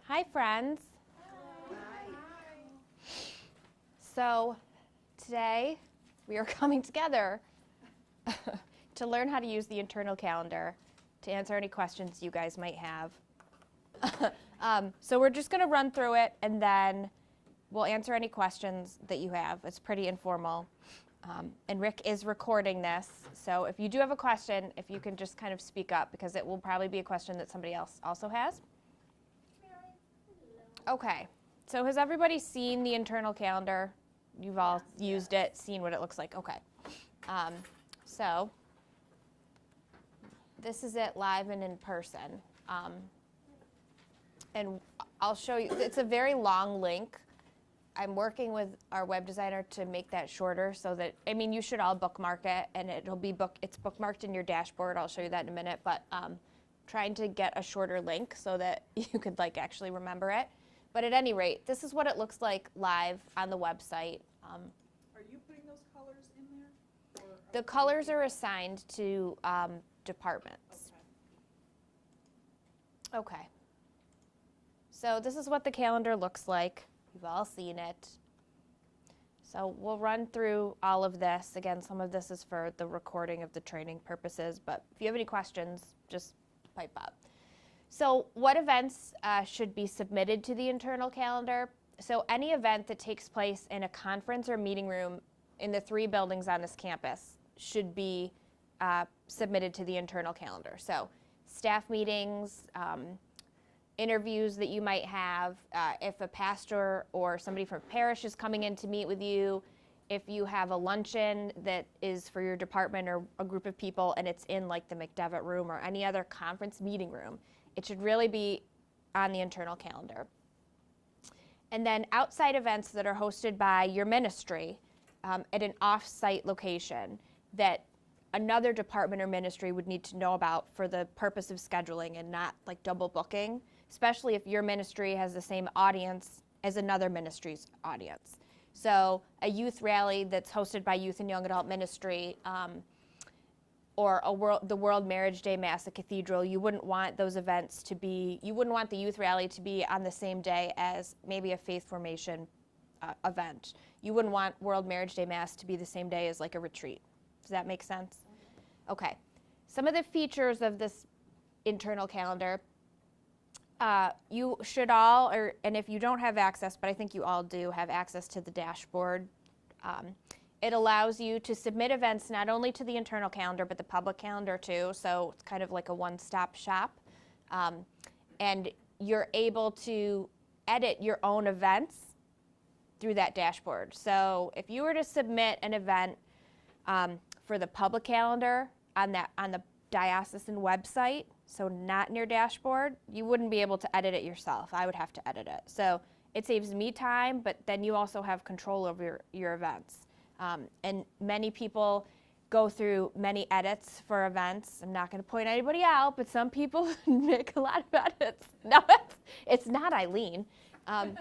Hi, friends. So today we are coming together to learn how to use the internal calendar to answer any questions you guys might have. So we're just going to run through it and then we'll answer any questions that you have. It's pretty informal. And Rick is recording this, so if you do have a question, if you can just kind of speak up, because it will probably be a question that somebody else also has. Okay, so has everybody seen the internal calendar? You've all used it, seen what it looks like. Okay. So this is it live and in person. And I'll show you, it's a very long link. I'm working with our web designer to make that shorter so that, I mean, you should all bookmark it and it's bookmarked in your dashboard. I'll show you that in a minute, but trying to get a shorter link so that you could actually remember it. But at any rate, this is what it looks like live on the website. Are you putting those colors in there? The colors are assigned to departments. Okay. So this is what the calendar looks like. You've all seen it. So we'll run through all of this. Again, some of this is for the recording of the training purposes, but if you have any questions, just pipe up. So what events should be submitted to the internal calendar? So any event that takes place in a conference or meeting room in the 3 buildings on this campus should be submitted to the internal calendar. So staff meetings, interviews that you might have, if a pastor or somebody from parish is coming in to meet with you, if you have a luncheon that is for your department or a group of people and it's in the McDevitt room or any other conference meeting room, it should really be on the internal calendar. And then outside events that are hosted by your ministry at an off-site location that another department or ministry would need to know about for the purpose of scheduling and not double booking, especially if your ministry has the same audience as another ministry's audience. So a youth rally that's hosted by Youth and Young Adult Ministry or the World Marriage Day Mass at Cathedral, you wouldn't want those events to be, you wouldn't want the youth rally to be on the same day as maybe a faith formation event. You wouldn't want World Marriage Day Mass to be the same day as a retreat. Does that make sense? Okay. Some of the features of this internal calendar, you should all, and if you don't have access, but I think you all do have access to the dashboard, it allows you to submit events not only to the internal calendar, but the public calendar too, so it's kind of like a one-stop shop. And you're able to edit your own events through that dashboard. So if you were to submit an event for the public calendar on the diocesan website, so not in your dashboard, you wouldn't be able to edit it yourself. I would have to edit it. So it saves me time, but then you also have control over your events. And many people go through many edits for events. I'm not going to point anybody out, but some people make a lot of edits. No, it's not Eileen. And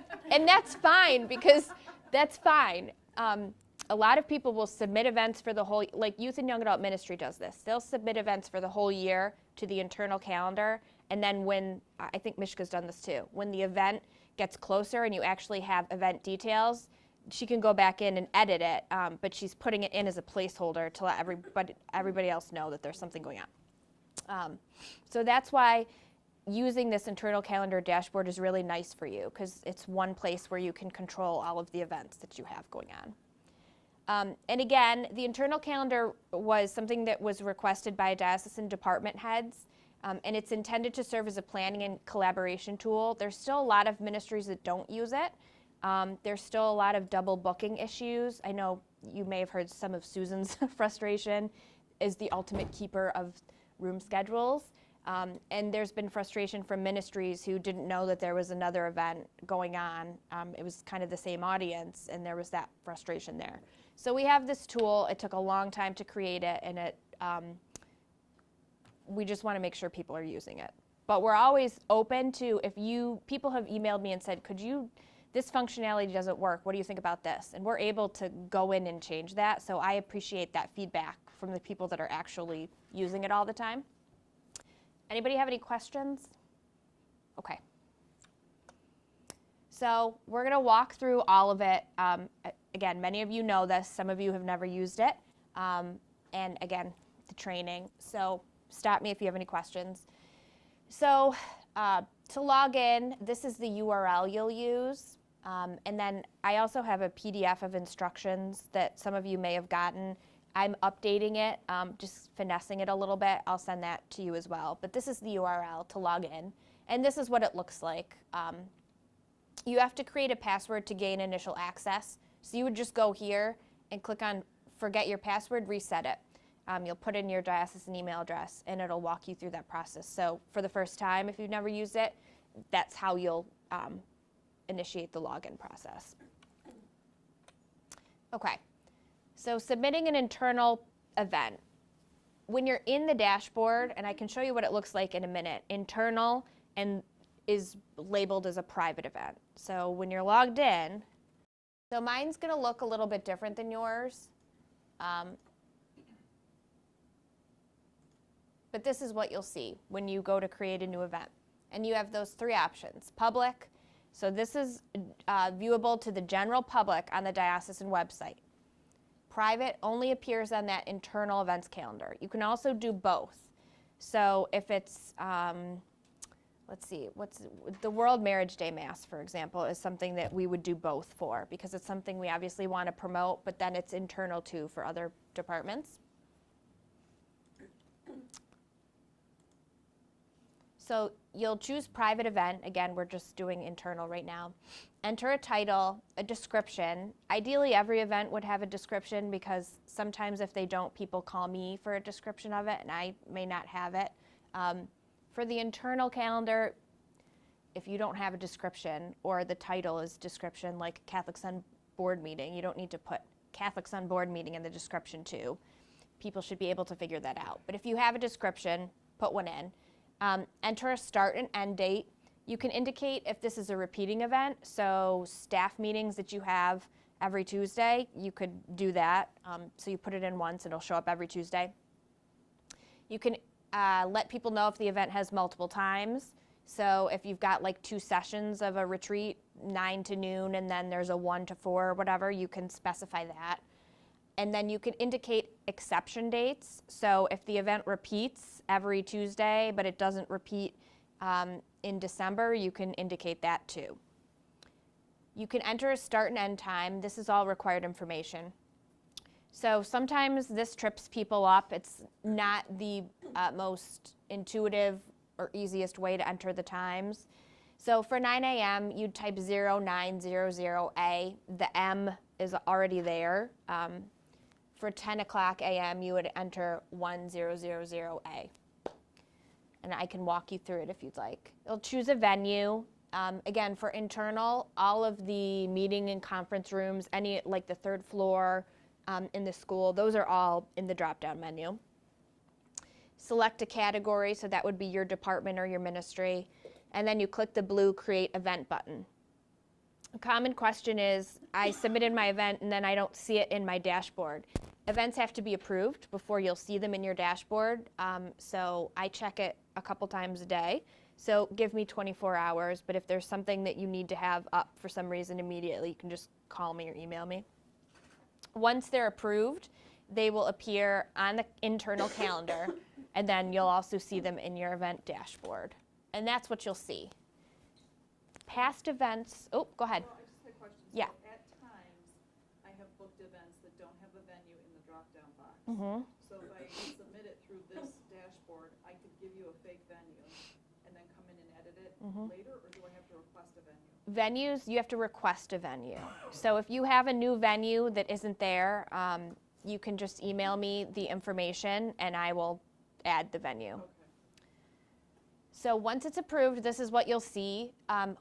that's fine, because that's fine. A lot of people will submit events for the whole, Youth and Young Adult Ministry does this. They'll submit events for the whole year to the internal calendar, and then when, I think Mishka's done this too, when the event gets closer and you actually have event details, she can go back in and edit it, but she's putting it in as a placeholder to let everybody else know that there's something going on. So that's why using this internal calendar dashboard is really nice for you, because it's one place where you can control all of the events that you have going on. And again, the internal calendar was something that was requested by diocesan department heads, and it's intended to serve as a planning and collaboration tool. There's still a lot of ministries that don't use it. There's still a lot of double booking issues. I know you may have heard some of Susan's frustration is the ultimate keeper of room schedules. And there's been frustration from ministries who didn't know that there was another event going on. It was kind of the same audience, and there was that frustration there. So we have this tool. It took a long time to create it, and we just want to make sure people are using it. But we're always open to, people have emailed me and said, this functionality doesn't work, what do you think about this? And we're able to go in and change that, so I appreciate that feedback from the people that are actually using it all the time. Anybody have any questions? Okay. So we're going to walk through all of it. Again, many of you know this. Some of you have never used it. And again, the training. So stop me if you have any questions. So to log in, this is the URL you'll use. And then I also have a PDF of instructions that some of you may have gotten. I'm updating it, just finessing it a little bit. I'll send that to you as well. But this is the URL to log in. And this is what it looks like. You have to create a password to gain initial access. So you would just go here and click on forget your password, reset it. You'll put in your diocesan email address and it'll walk you through that process. So for the first time, if you've never used it, that's how you'll initiate the login process. Okay, so submitting an internal event. When you're in the dashboard, and I can show you what it looks like in a minute, internal and is labeled as a private event. So when you're logged in, so mine's gonna look a little bit different than yours. But this is what you'll see when you go to create a new event. And you have those three options. Public, so this is viewable to the general public on the diocesan website. Private only appears on that internal events calendar. You can also do both. So if it's, let's see, what's the World Marriage Day Mass, for example, is something that we would do both for because it's something we obviously want to promote, but then it's internal too for other departments. So you'll choose private event. Again, we're just doing internal right now. Enter a title, a description. Ideally, every event would have a description because sometimes if they don't, people call me for a description of it and I may not have it. For the internal calendar, if you don't have a description or the title is description like Catholic Son Board Meeting, you don't need to put Catholic Son Board Meeting in the description too. People should be able to figure that out. But if you have a description, put one in. Enter a start and end date. You can indicate if this is a repeating event, so staff meetings that you have every Tuesday, you could do that. So you put it in once, it'll show up every Tuesday. You can let people know if the event has multiple times. So if you've got like 2 sessions of a retreat, 9 to noon, and then there's a 1 to 4 or whatever, you can specify that. And then you can indicate exception dates. So if the event repeats every Tuesday, but it doesn't repeat in December, you can indicate that too. You can enter a start and end time. This is all required information. So sometimes this trips people up. It's not the most intuitive or easiest way to enter the times. So for 9 a.m., you'd type 0900A. The M is already there. For 10 o'clock a.m., you would enter 1000A. And I can walk you through it if you'd like. You'll choose a venue. Again, for internal, all of the meeting and conference rooms, any like the 3rd floor in the school, those are all in the drop-down menu. Select a category, so that would be your department or your ministry. And then you click the blue Create Event button. A common question is, I submitted my event and then I don't see it in my dashboard. Events have to be approved before you'll see them in your dashboard. So I check it a couple times a day. So give me 24 hours, but if there's something that you need to have up for some reason immediately, you can just call me or email me. Once they're approved, they will appear on the internal calendar, and then you'll also see them in your event dashboard. And that's what you'll see. Past events, oh, go ahead. Well, I just had a question. Yeah. So at times, I have booked events that don't have a venue in the drop-down box. Mm-hmm. So if I submit it through this dashboard, I could give you a fake venue and then come in and edit it later, or do I have to request a venue? Venues, you have to request a venue. So if you have a new venue that isn't there, you can just email me the information and I will add the venue. Okay. So once it's approved, this is what you'll see.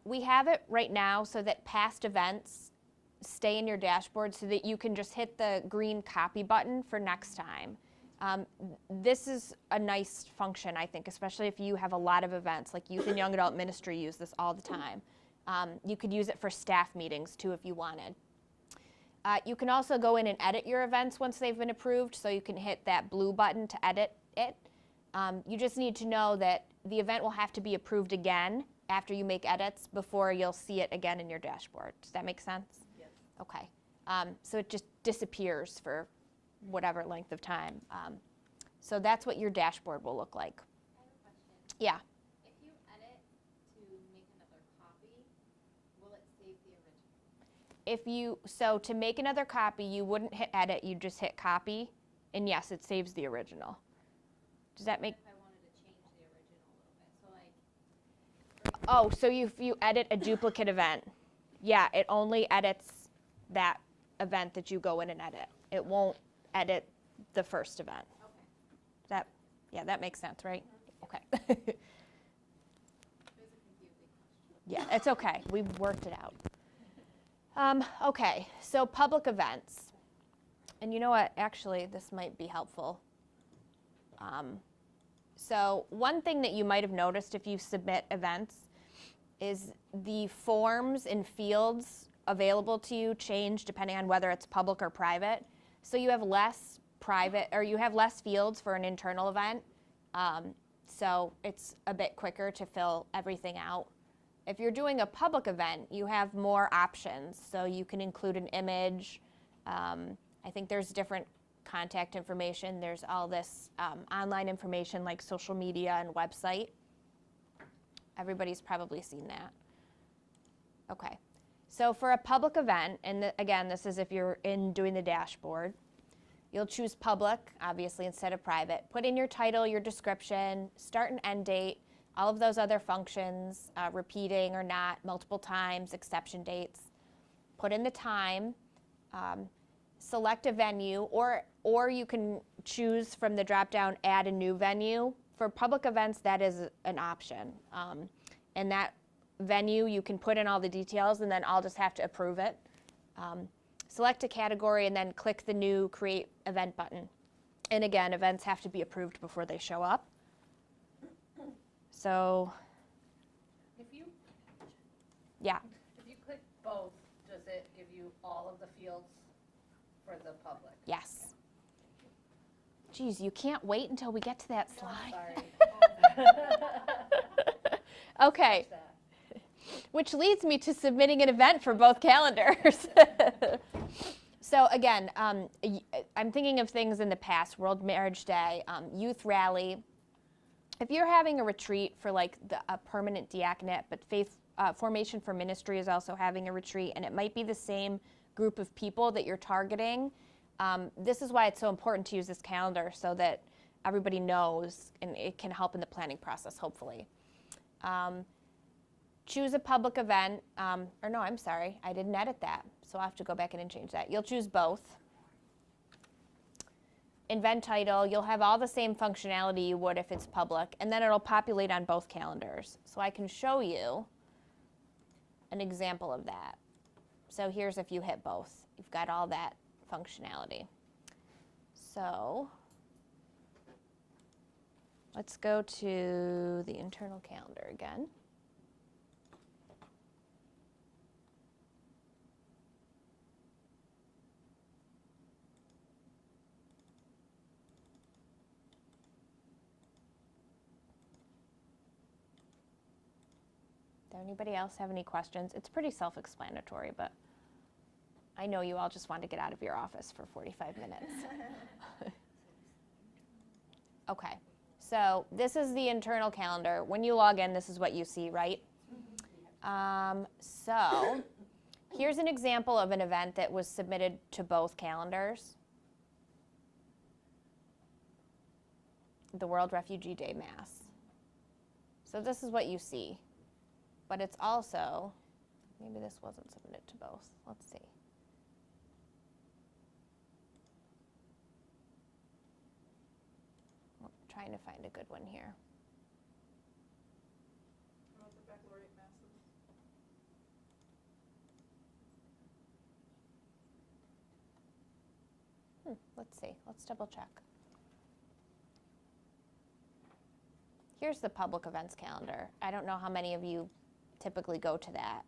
We have it right now so that past events stay in your dashboard so that you can just hit the green copy button for next time. This is a nice function, I think, especially if you have a lot of events, like Youth and Young Adult Ministry use this all the time. You could use it for staff meetings too if you wanted. You can also go in and edit your events once they've been approved, so you can hit that blue button to edit it. You just need to know that the event will have to be approved again after you make edits before you'll see it again in your dashboard. Does that make sense? Yes. Okay. So it just disappears for whatever length of time. So that's what your dashboard will look like. I have a question. Yeah. If you edit to make another copy, will it save the original? So to make another copy, you wouldn't hit edit, you just hit copy, and yes, it saves the original. Does that make? If I wanted to change the original a little bit, so like. Oh, so if you edit a duplicate event, yeah, it only edits that event that you go in and edit. It won't edit the first event. Okay. That makes sense, right? Okay. It was a confusing question. Yeah, it's okay. We've worked it out. Okay, so public events. And you know what? Actually, this might be helpful. So one thing that you might have noticed if you submit events is the forms and fields available to you change depending on whether it's public or private. So you have less private, or you have less fields for an internal event. So it's a bit quicker to fill everything out. If you're doing a public event, you have more options. So you can include an image. I think there's different contact information. There's all this online information like social media and website. Everybody's probably seen that. Okay. So for a public event, and again, this is if you're doing the dashboard, you'll choose public, obviously, instead of private. Put in your title, your description, start and end date, all of those other functions, repeating or not, multiple times, exception dates. Put in the time, select a venue, or you can choose from the drop-down, add a new venue. For public events, that is an option. And that venue, you can put in all the details, and then I'll just have to approve it. Select a category, and then click the new Create Event button. And again, events have to be approved before they show up. So, If you yeah. click both, does it give you all of the fields for the public? Yes. Geez, you can't wait until we get to that slide. Sorry. Okay, That. which leads me to submitting an event for both calendars. So again, I'm thinking of things in the past, World Marriage Day, Youth Rally. If you're having a retreat for like a permanent diaconate, but Faith Formation for Ministry is also having a retreat, and it might be the same group of people that you're targeting, this is why it's so important to use this calendar so that everybody knows, and it can help in the planning process, hopefully. Choose a public event, or no, I'm sorry, I didn't edit that, so I'll have to go back in and change that. You'll choose both. Event title, you'll have all the same functionality you would if it's public, and then it'll populate on both calendars. So I can show you an example of that. So here's if you hit both. You've got all that functionality. So let's go to the internal calendar again. Does anybody else have any questions? It's pretty self-explanatory, but I know you all just want to get out of your office for 45 minutes. Okay, so this is the internal calendar. When you log in, this is what you see, right? So here's an example of an event that was submitted to both calendars. The World Refugee Day Mass. So this is what you see. But it's also, maybe this wasn't submitted to both. Let's see. I'm trying to find a good one here. What about the baccalaureate masses? Let's see. Let's double check. Here's the public events calendar. I don't know how many of you typically go to that,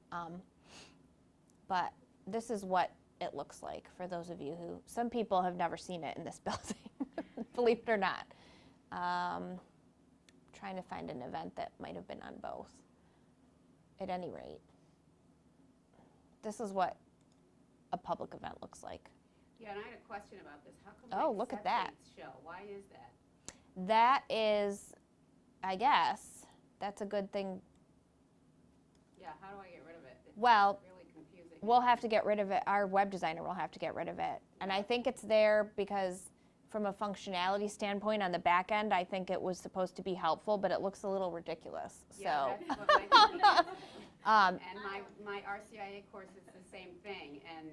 but this is what it looks like for those of you who, some people have never seen it in this building, believe it or not. Trying to find an event that might have been on both. at any rate. This is what a public event looks like. Yeah, and I had a question about this. How come Oh, like look at set that. dates show? Why is that? That is, I guess, that's a good thing. Yeah, how do I get rid of it? It's Well, really confusing. we'll have to get rid of it. Our web designer will have to get rid of it. And I think it's there because from a functionality standpoint on the back end, I think it was supposed to be helpful, but it looks a little ridiculous. Yeah, So, that's what my thinking is. um, And my RCIA course is the same thing, and,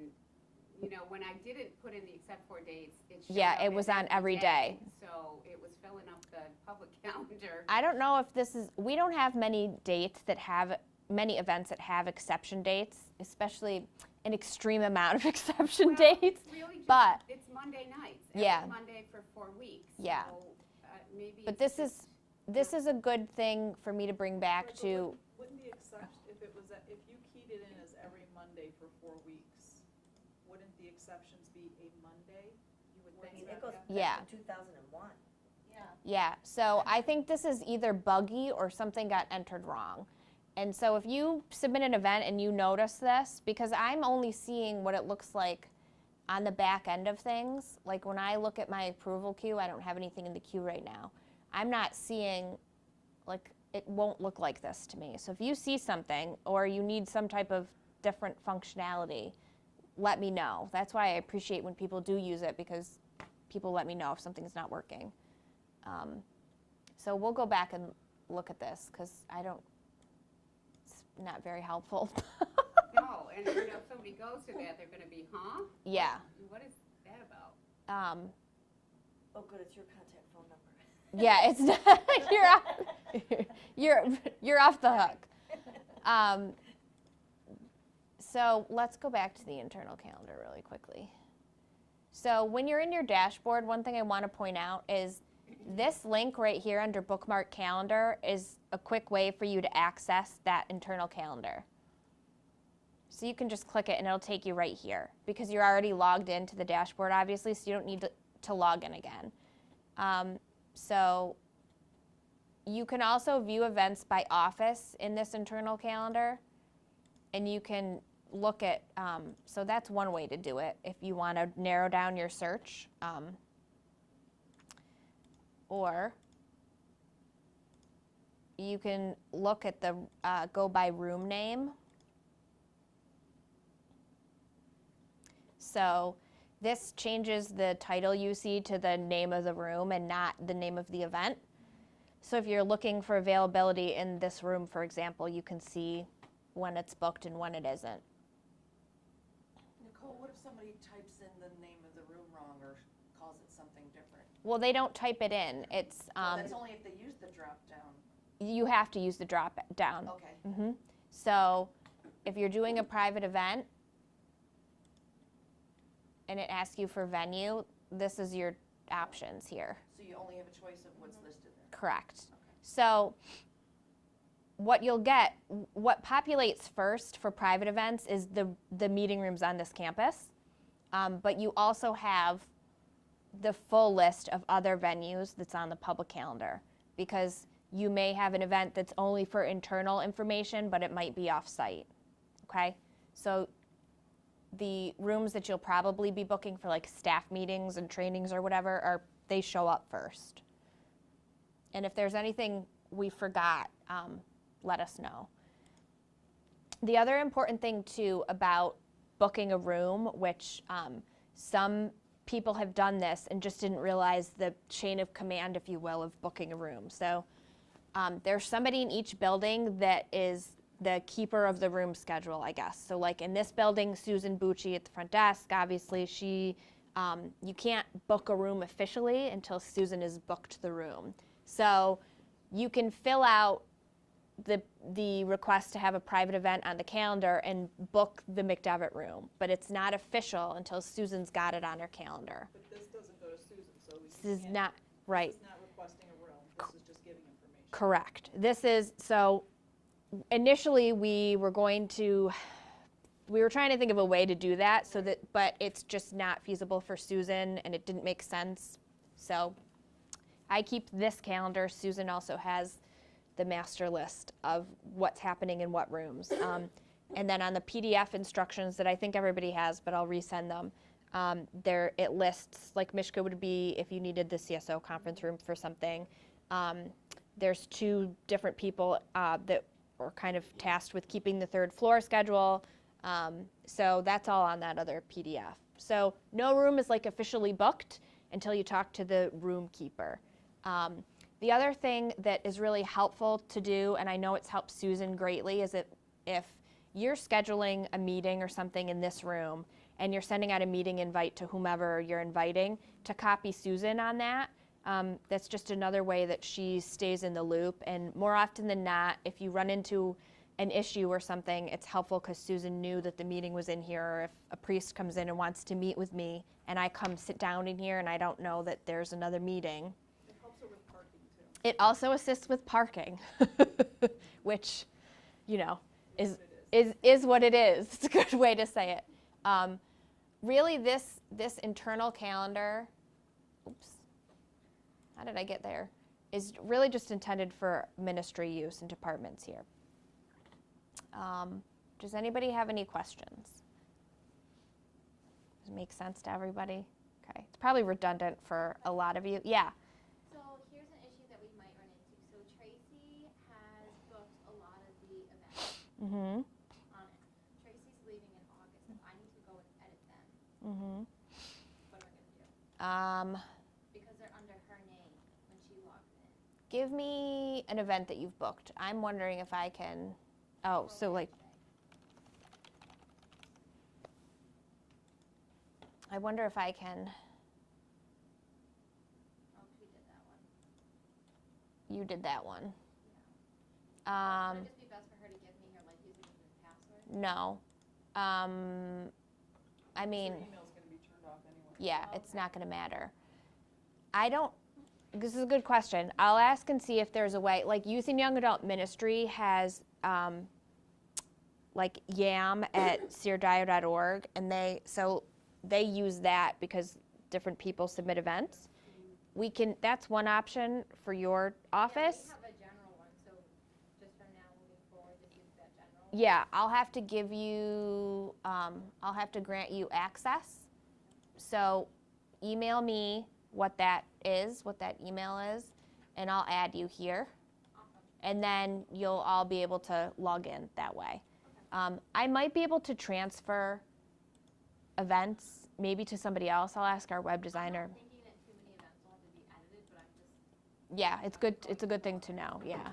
you know, when I didn't put in the except for dates, it showed Yeah, up it was on every day. So it was filling up the public calendar. I don't know if this is, we don't have many dates that have, many events that have exception dates, especially an extreme amount of exception Well, dates. it's really just, but- it's Monday nights. Yeah. Every Monday for 4 weeks. Yeah. So, maybe But it's this is a good thing for me to bring back Right, but to, Wouldn't the exception, if it was, if you keyed it in as every Monday for 4 weeks, wouldn't the exceptions be a Monday? You would I think mean, It goes that. Yeah. back to 2001. yeah. So I think this is either buggy or something got entered wrong. And so if you submit an event and you notice this, because I'm only seeing what it looks like on the back end of things, like when I look at my approval queue, I don't have anything in the queue right now. I'm not seeing, like, it won't look like this to me. So if you see something or you need some type of different functionality, let me know. That's why I appreciate when people do use it, because people let me know if something's not working. So we'll go back and look at this, because it's not very helpful. No, and you know, if somebody goes to that, they're gonna be, huh? Yeah. What is that about? Oh, good, it's your contact phone number. Yeah, it's not, you're off the hook. So let's go back to the internal calendar really quickly. So when you're in your dashboard, one thing I want to point out is this link right here under bookmark calendar is a quick way for you to access that internal calendar. So you can just click it and it'll take you right here because you're already logged into the dashboard, obviously, so you don't need to log in again. So you can also view events by office in this internal calendar, and you can look at, so that's one way to do it if you want to narrow down your search. Or you can look at the go by room name. So this changes the title you see to the name of the room and not the name of the event. So if you're looking for availability in this room, for example, you can see when it's booked and when it isn't. Nicole, what if somebody types in the name of the room wrong or calls it something different? Well, they don't type it in. It's Well, that's only if they use the drop down. you have to use the drop down. Okay. So if you're doing a private event and it asks you for venue, this is your options here. So you only have a choice of what's listed there. Correct. So what you'll get, what populates first for private events is the meeting rooms on this campus. But you also have the full list of other venues that's on the public calendar, because you may have an event that's only for internal information, but it might be off-site, okay? So the rooms that you'll probably be booking for like staff meetings and trainings or whatever, they show up first. And if there's anything we forgot, let us know. The other important thing too about booking a room, which some people have done this and just didn't realize the chain of command, if you will, of booking a room. So there's somebody in each building that is the keeper of the room schedule, I guess. So like in this building, Susan Bucci at the front desk, obviously you can't book a room officially until Susan has booked the room. So you can fill out the request to have a private event on the calendar and book the McDevitt room, but it's not official until Susan's got it on her calendar. But this doesn't go to Susan, so we This is can't- not, right, This is not requesting a room, this is just giving information. correct. This is, so initially we were trying to think of a way to do that so that, but it's just not feasible for Susan and it didn't make sense. So I keep this calendar. Susan also has the master list of what's happening in what rooms. And then on the PDF instructions that I think everybody has, but I'll resend them, there it lists, like Mishka would be if you needed the CSO conference room for something. There's 2 different people that are kind of tasked with keeping the 3rd floor schedule. So that's all on that other PDF. So no room is like officially booked until you talk to the room keeper. The other thing that is really helpful to do, and I know it's helped Susan greatly, is if you're scheduling a meeting or something in this room and you're sending out a meeting invite to whomever you're inviting, to copy Susan on that. That's just another way that she stays in the loop. And more often than not, if you run into an issue or something, it's helpful because Susan knew that the meeting was in here, or if a priest comes in and wants to meet with me and I come sit down in here and I don't know that there's another meeting. It helps her with parking too. It also assists with parking, which, you know, is what it is. It's a good way to say it. Really, this internal calendar, oops, how did I get there, is really just intended for ministry use in departments here. Does anybody have any questions? Does it make sense to everybody? Okay, it's probably redundant for a lot of you. Yeah. So here's an issue that we might run into. So Tracy has booked a lot of the events Mm-hmm. on it. Tracy's leaving in August. If I need to go and edit them, Mm-hmm. what am I gonna do? Um, Because they're under her name when she logs in. give me an event that you've booked. I'm wondering if I can. Oh, so like, I wonder if I can. Oh, we did that one. You did that one. Would Um, it just be best for her to give me her like username and password? no. I mean, Your email's gonna be turned off anyway. yeah, it's not going to matter. I don't. This is a good question. I'll ask and see if there's a way. Like Youth and Young Adult Ministry has like YAM at seardio.org, and they use that because different people submit events. We can. That's one option for your office. Yeah, we have a general one, so just from now moving forward, just use that general. Yeah, I'll have to give you. I'll have to grant you access. So, email me what that is, what that email is, and I'll add you here. Awesome. And then you'll all be able to log in that way. I might be able to transfer events maybe to somebody else. I'll ask our web designer. I'm not thinking that too many events will have to be edited, but I'm just. Yeah, it's good. It's a good thing to know. Yeah.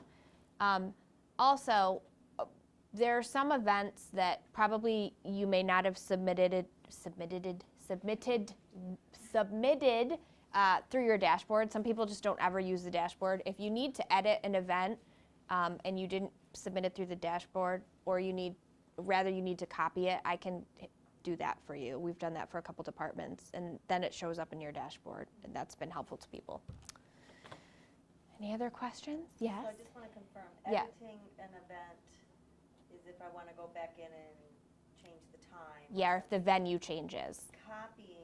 Also, there are some events that probably you may not have submitted through your dashboard. Some people just don't ever use the dashboard. If you need to edit an event and you didn't submit it through the dashboard, or you need to copy it, I can do that for you. We've done that for a couple departments, and then it shows up in your dashboard, and that's been helpful to people. Any other questions? Yes. So I just want to confirm, Yeah. editing an event is if I want to go back in and change the time. Yeah, or if the venue changes. Copying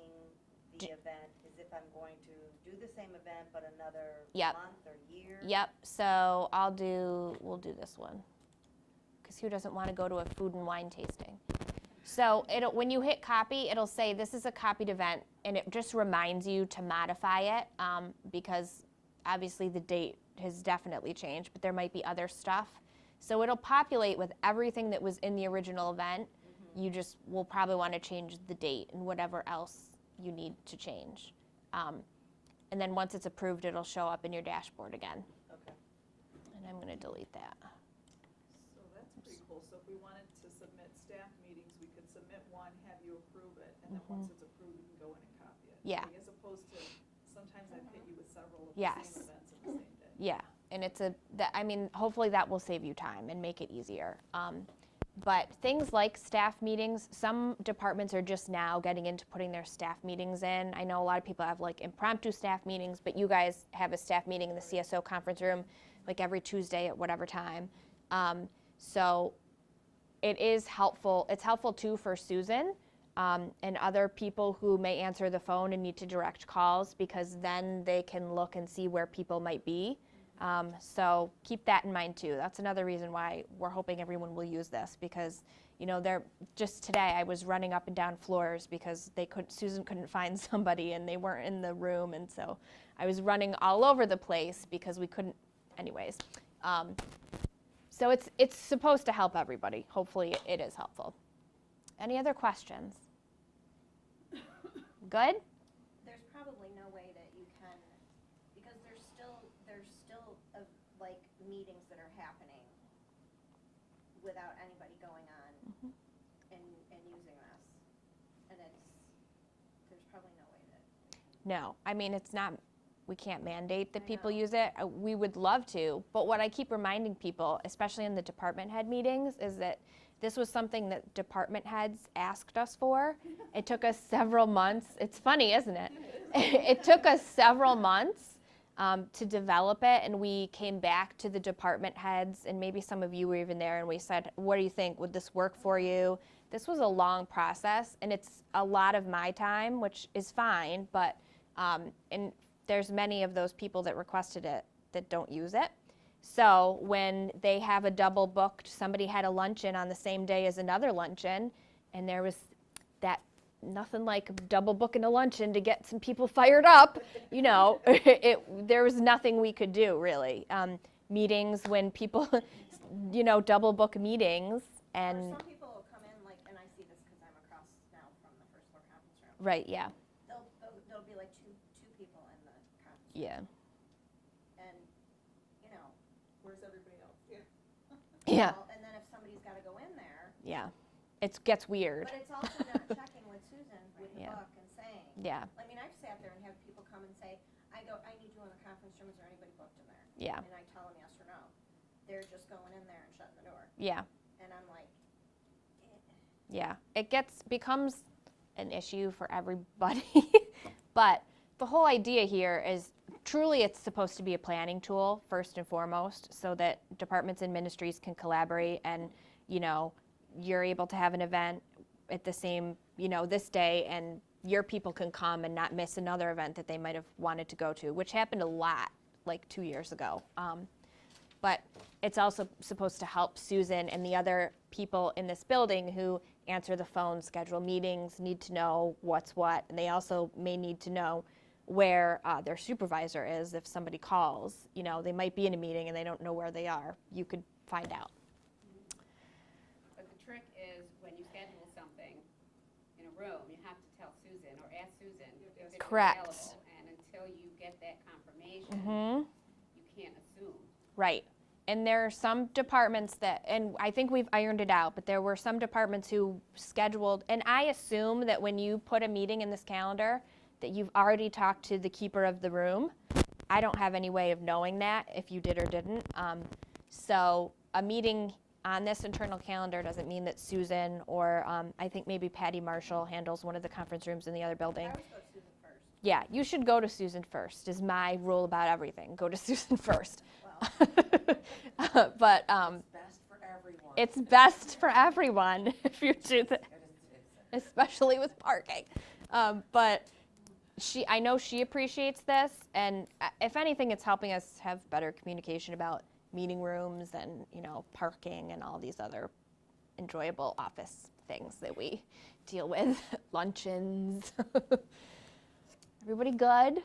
the event is if I'm going to do the same event but another Yep. month or year. Yep, so we'll do this one. Because who doesn't want to go to a food and wine tasting? So when you hit copy, it'll say this is a copied event, and it just reminds you to modify it because obviously the date has definitely changed, but there might be other stuff. So it'll populate with everything that was in the original event. You just will probably want to change the date and whatever else you need to change. And then once it's approved, it'll show up in your dashboard again. Okay. And I'm going to delete that. So that's pretty cool. So if we wanted to submit staff meetings, we could submit one, have you approve it, and then once it's approved, we can go in and copy it. Yeah. As opposed to, sometimes I've hit you with several of the Yes. same events in the same day. Yeah, and hopefully that will save you time and make it easier. But things like staff meetings, some departments are just now getting into putting their staff meetings in. I know a lot of people have like impromptu staff meetings, but you guys have a staff meeting in the CSO conference room like every Tuesday at whatever time. So it is helpful. It's helpful too for Susan and other people who may answer the phone and need to direct calls, because then they can look and see where people might be. So keep that in mind too. That's another reason why we're hoping everyone will use this, because they're just today I was running up and down floors because Susan couldn't find somebody and they weren't in the room, and so I was running all over the place because we couldn't. Anyways, so it's supposed to help everybody. Hopefully, it is helpful. Any other questions? Good. There's probably no way that you can, because there's still like meetings that are happening without anybody going on and using this, and there's probably no way that. No, I mean, it's not, we can't mandate that I people know. use it. We would love to, but what I keep reminding people, especially in the department head meetings, is that this was something that department heads asked us for. It took us several months. It's funny, isn't it? It took us several months to develop it, and we came back to the department heads, and maybe some of you were even there, and we said, what do you think? Would this work for you? This was a long process, and it's a lot of my time, which is fine, but and there's many of those people that requested it that don't use it. So when they have a double booked, somebody had a luncheon on the same day as another luncheon, and there was that nothing like double booking a luncheon to get some people fired up, there was nothing we could do really. Meetings when people, double book meetings and. Or some people will come in and I see this because I'm across now from the first floor conference room. Right, yeah, There'll be like two people in the conference room. yeah, And, Where's everybody else? Yeah. yeah, and then if somebody's gotta go in there, yeah. It gets weird, but it's also not checking with Susan with the Yeah. book and saying. yeah, I mean, I've sat there and have people come and say, I need you in the conference room, is there anybody booked in there? yeah, And I tell them yes or no. They're just going in there and shutting the door. yeah. And I'm like, Yeah, it becomes an issue for everybody. But the whole idea here is truly it's supposed to be a planning tool first and foremost, so that departments and ministries can collaborate and, you're able to have an event at the same, this day, and your people can come and not miss another event that they might have wanted to go to, which happened a lot like 2 years ago. But it's also supposed to help Susan and the other people in this building who answer the phone, schedule meetings, need to know what's what, and they also may need to know where their supervisor is if somebody calls. They might be in a meeting and they don't know where they are. You could find out. But the trick is, when you schedule something in a room, you have to tell Susan or ask Susan if it's Correct. available. And until you get that confirmation, Mm-hmm. you can't assume. Right. And there are some departments that, and I think we've ironed it out, but there were some departments who scheduled, and I assume that when you put a meeting in this calendar, that you've already talked to the keeper of the room. I don't have any way of knowing that, if you did or didn't. So a meeting on this internal calendar doesn't mean that Susan or I think maybe Patty Marshall handles one of the conference rooms in the other building. I always go to Susan first. Yeah, you should go to Susan first, is my rule about everything. Go to Susan first. But Best for everyone. it's best for everyone if you do that, especially with parking. But I know she appreciates this, and if anything, it's helping us have better communication about meeting rooms and parking and all these other enjoyable office things that we deal with, luncheons. Everybody good?